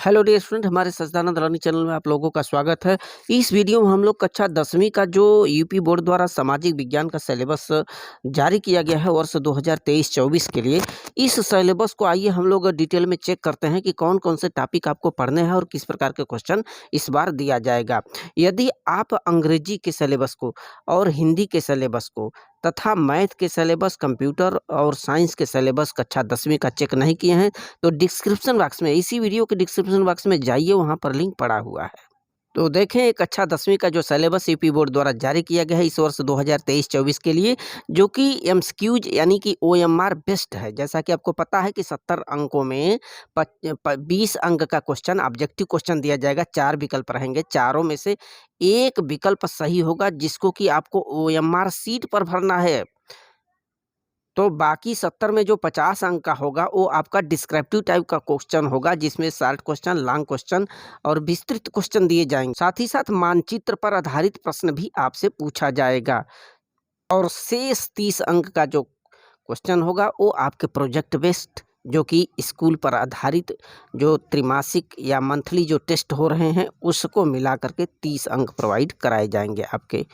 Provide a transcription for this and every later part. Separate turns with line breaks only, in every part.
Hello dear student, हमारे सच्चिदानंद learning channel में आप लोगों का स्वागत है। इस वीडियो में हम लोग कक्षा 10वीं का जो यूपी बोर्ड द्वारा सामाजिक विज्ञान का सिलेबस जारी किया गया है वर्ष 2023-24 के लिए, इस सिलेबस को आइए हम लोग डिटेल में चेक करते हैं कि कौन कौन से टॉपिक आपको पढ़ने हैं और किस प्रकार के क्वेश्चन इस बार दिया जाएगा। यदि आप अंग्रेजी के सिलेबस को और हिंदी के सिलेबस को तथा मैथ के सिलेबस, कंप्यूटर और साइंस के सिलेबस कक्षा 10वीं का चेक नहीं किए हैं तो डिस्क्रिप्शन बॉक्स में, इसी वीडियो के डिस्क्रिप्शन बॉक्स में जाइए, वहाँ पर लिंक पड़ा हुआ है। तो देखें, एक कक्षा 10वीं का जो सिलेबस यूपी बोर्ड द्वारा जारी किया गया है इस वर्ष 2023-24 के लिए, जो कि एमसीक्यूज यानी कि ओएमआर बेस्ड है। जैसा कि आपको पता है कि 70 अंकों में 20 अंक का क्वेश्चन, ऑब्जेक्टिव क्वेश्चन दिया जाएगा। 4 विकल्प रहेंगे, चारों में से एक विकल्प सही होगा जिसको कि आपको ओएमआर सीट पर भरना है। तो बाकी 70 में जो 50 अंक का होगा वो आपका डिस्क्रिप्टिव टाइप का क्वेश्चन होगा, जिसमें शॉर्ट क्वेश्चन, लॉन्ग क्वेश्चन और विस्तृत क्वेश्चन दिए जाएंगे। साथ ही साथ मानचित्र पर आधारित प्रश्न भी आपसे पूछा जाएगा। और शेष 30 अंक का जो क्वेश्चन होगा वो आपके प्रोजेक्ट बेस्ड, जो कि स्कूल पर आधारित जो त्रैमासिक या मंथली जो टेस्ट हो रहे हैं उसको मिला करके 30 अंक प्रोवाइड कराए जाएंगे आपके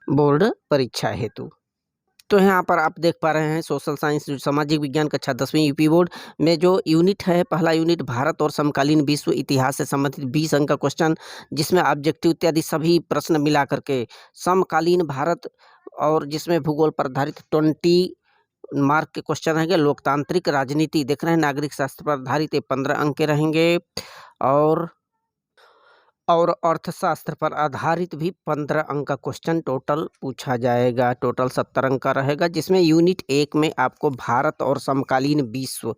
बोर्ड परीक्षा हेतु। तो यहाँ पर आप देख पा रहे हैं सोशल साइंस, सामाजिक विज्ञान कक्षा 10वीं यूपी बोर्ड में जो यूनिट है, पहला यूनिट भारत और समकालीन विश्व इतिहास से संबंधित 20 अंक का क्वेश्चन, जिसमें ऑब्जेक्टिव इत्यादि सभी प्रश्न मिला करके समकालीन भारत, और जिसमें भूगोल पर आधारित 20 मार्क के क्वेश्चन रहेंगे। लोकतांत्रिक राजनीति देख रहे हैं, नागरिक शास्त्र पर आधारित 15 अंक के रहेंगे। और अर्थशास्त्र पर आधारित भी 15 अंक का क्वेश्चन टोटल पूछा जाएगा। टोटल 70 अंक का रहेगा, जिसमें यूनिट 1 में आपको भारत और समकालीन विश्व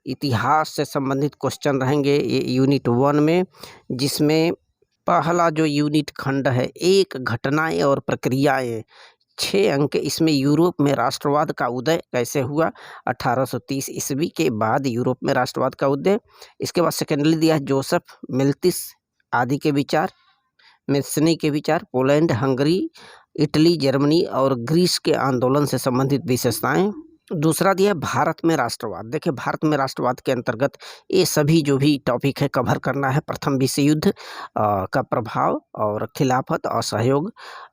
इतिहास से संबंधित क्वेश्चन रहेंगे। ये यूनिट 1 में, जिसमें पहला जो यूनिट खंड है, एक घटनाएं और प्रक्रियाएं, 6 अंक। इसमें यूरोप में राष्ट्रवाद का उदय कैसे हुआ, 1830 ईस्वी के बाद यूरोप में राष्ट्रवाद का उदय। इसके बाद सेकेंडली दिया है जोसेफ मिल्थिस आदि के विचार, मेस्नी के विचार, पोलैंड, हंगरी, इटली, जर्मनी और ग्रीस के आंदोलन से संबंधित विशेषताएं। दूसरा दिया है भारत में राष्ट्रवाद। देखिए, भारत में राष्ट्रवाद के अंतर्गत ये सभी जो भी टॉपिक है कवर करना है। प्रथम विश्व युद्ध का प्रभाव और खिलाफत, असहयोग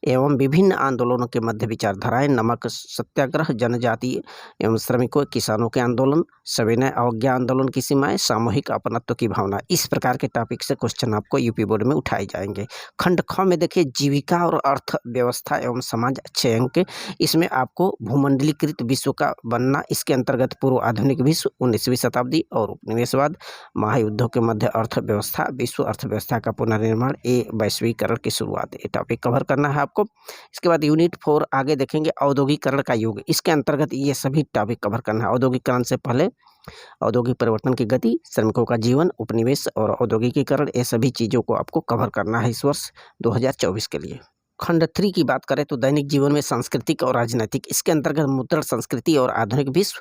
एवं विभिन्न आंदोलनों के मध्य विचारधाराएं, नमक सत्याग्रह, जनजातीय एवं श्रमिकों किसानों के आंदोलन, सविनय अवज्ञा आंदोलन की सीमाएं, सामूहिक अपनत्व की भावना। इस प्रकार के टॉपिक से क्वेश्चन आपको यूपी बोर्ड में उठाए जाएंगे। खंड ख में देखिए, जीविका और अर्थव्यवस्था एवं समाज, 6 अंक। इसमें आपको भूमंडलीकृत विश्व का बनना, इसके अंतर्गत पूर्व आधुनिक विश्व, 19वीं शताब्दी और उपनिवेशवाद, महायुद्धों के मध्य अर्थव्यवस्था, विश्व अर्थव्यवस्था का पुनर्निर्माण, ये वैश्वीकरण की शुरुआत, ये टॉपिक कवर करना है आपको। इसके बाद यूनिट 4 आगे देखेंगे, औद्योगिकरण का युग। इसके अंतर्गत ये सभी टॉपिक कवर करना है। औद्योगिकरण से पहले औद्योगिक परिवर्तन की गति, श्रमिकों का जीवन, उपनिवेश और औद्योगिकीकरण, ये सभी चीज़ों को आपको कवर करना है इस वर्ष 2024 के लिए। खंड 3 की बात करें तो दैनिक जीवन में सांस्कृतिक और राजनैतिक, इसके अंतर्गत मुद्रण संस्कृति और आधुनिक विश्व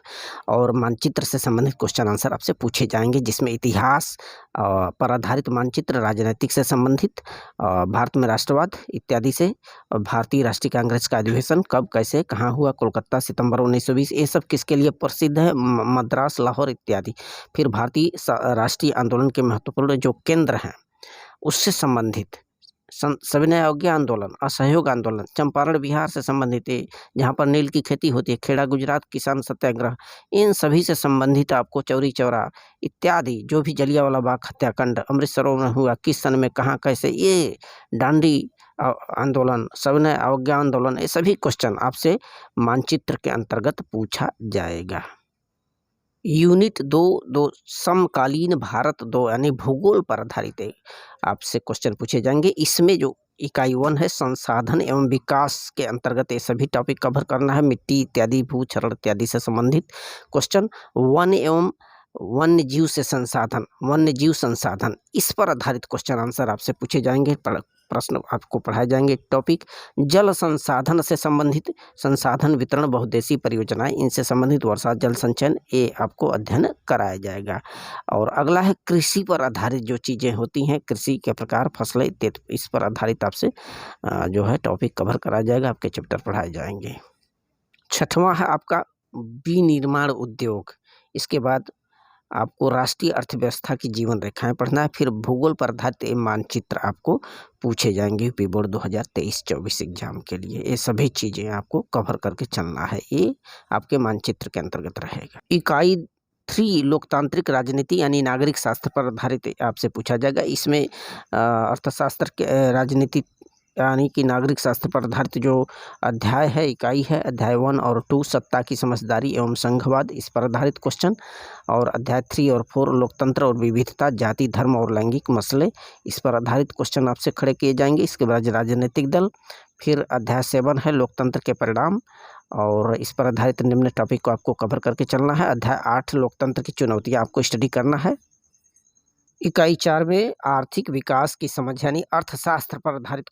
और मानचित्र से संबंधित क्वेश्चन आंसर आपसे पूछे जाएंगे, जिसमें इतिहास पर आधारित मानचित्र, राजनैतिक से संबंधित, भारत में राष्ट्रवाद इत्यादि से, भारतीय राष्ट्रीय कांग्रेस का अधिवेशन कब, कैसे, कहाँ हुआ, कोलकाता, सितंबर 1920, ये सब किसके लिए प्रसिद्ध है, मद्रास, लाहौर इत्यादि। फिर भारतीय राष्ट्रीय आंदोलन के महत्वपूर्ण जो केंद्र हैं उससे संबंधित, सविनय अवज्ञा आंदोलन, असहयोग आंदोलन, चंपारण बिहार से संबंधित है जहाँ पर नील की खेती होती है, खेड़ा गुजरात, किसान सत्याग्रह, इन सभी से संबंधित आपको चौरी चौरा इत्यादि, जो भी जलियांवाला बाग हत्याकांड अमृतसरों में हुआ, किस सन में, कहाँ, कैसे, ये दांडी आंदोलन, सविनय अवज्ञा आंदोलन, ये सभी क्वेश्चन आपसे मानचित्र के अंतर्गत पूछा जाएगा। यूनिट 2 समकालीन भारत 2 यानी भूगोल पर आधारित है, आपसे क्वेश्चन पूछे जाएंगे। इसमें जो इकाई 1 है, संसाधन एवं विकास के अंतर्गत ये सभी टॉपिक कवर करना है। मिट्टी इत्यादि, भू क्षरण इत्यादि से संबंधित क्वेश्चन। वन एवं वन्य जीव से संसाधन, वन्य जीव संसाधन, इस पर आधारित क्वेश्चन आंसर आपसे पूछे जाएंगे, प्रश्न आपको पढ़ाए जाएंगे। टॉपिक जल संसाधन से संबंधित, संसाधन वितरण, बहुउद्देशीय परियोजनाएं, इनसे संबंधित, वर्षा जल संचयन, ये आपको अध्ययन कराया जाएगा। और अगला है कृषि पर आधारित जो चीज़ें होती हैं, कृषि के प्रकार, फसलें इत्यादि, इस पर आधारित आपसे जो है टॉपिक कवर कराया जाएगा, आपके चैप्टर पढ़ाए जाएंगे। 6वां है आपका विनिर्माण उद्योग। इसके बाद आपको राष्ट्रीय अर्थव्यवस्था की जीवन रेखाएं पढ़ना है। फिर भूगोल पर आधारित मानचित्र आपको पूछे जाएंगे यूपी बोर्ड 2023-24 एग्जाम के लिए। ये सभी चीज़ें आपको कवर करके चलना है, ये आपके मानचित्र के अंतर्गत रहेगा। इकाई 3 लोकतांत्रिक राजनीति यानी नागरिक शास्त्र पर आधारित आपसे पूछा जाएगा। इसमें अर्थशास्त्र के राजनीति यानी कि नागरिक शास्त्र पर आधारित जो अध्याय है, इकाई है, अध्याय 1 और 2 सत्ता की समझदारी एवं संघवाद, इस पर आधारित क्वेश्चन। और अध्याय 3 और 4 लोकतंत्र और विविधता, जाति, धर्म और लैंगिक मसले, इस पर आधारित क्वेश्चन आपसे खड़े किए जाएंगे। इसके बाद राजनीतिक दल। फिर अध्याय 7 है लोकतंत्र के परिणाम, और इस पर आधारित निम्न टॉपिक को आपको कवर करके चलना है। अध्याय 8 लोकतंत्र की चुनौतियाँ आपको स्टडी करना है। इकाई 4 में आर्थिक विकास की समझ यानी अर्थशास्त्र पर आधारित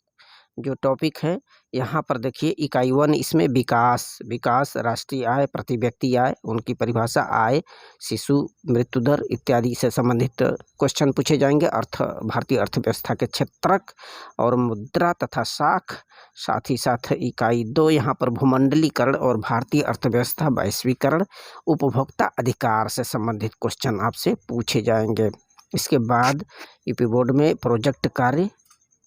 जो टॉपिक है, यहाँ पर देखिए इकाई 1 इसमें विकास, राष्ट्रीय आय, प्रति व्यक्ति आय, उनकी परिभाषा, आय, शिशु मृत्यु दर इत्यादि से संबंधित क्वेश्चन पूछे जाएंगे। भारतीय अर्थव्यवस्था के क्षेत्रक और मुद्रा तथा साथ ही साथ इकाई 2 यहाँ पर भूमंडलीकरण और भारतीय अर्थव्यवस्था, वैश्वीकरण, उपभोक्ता अधिकार से संबंधित क्वेश्चन आपसे पूछे जाएंगे। इसके बाद यूपी बोर्ड में प्रोजेक्ट कार्य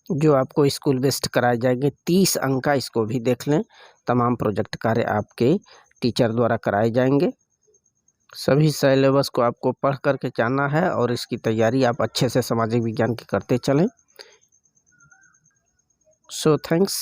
जो आपको स्कूल बेस्ड कराए जाएंगे, 30 अंक का, इसको भी देख लें। तमाम प्रोजेक्ट कार्य आपके टीचर द्वारा कराए जाएंगे। सभी सिलेबस को आपको पढ़ करके जानना है और इसकी तैयारी आप अच्छे से सामाजिक विज्ञान की करते चलें। So thanks.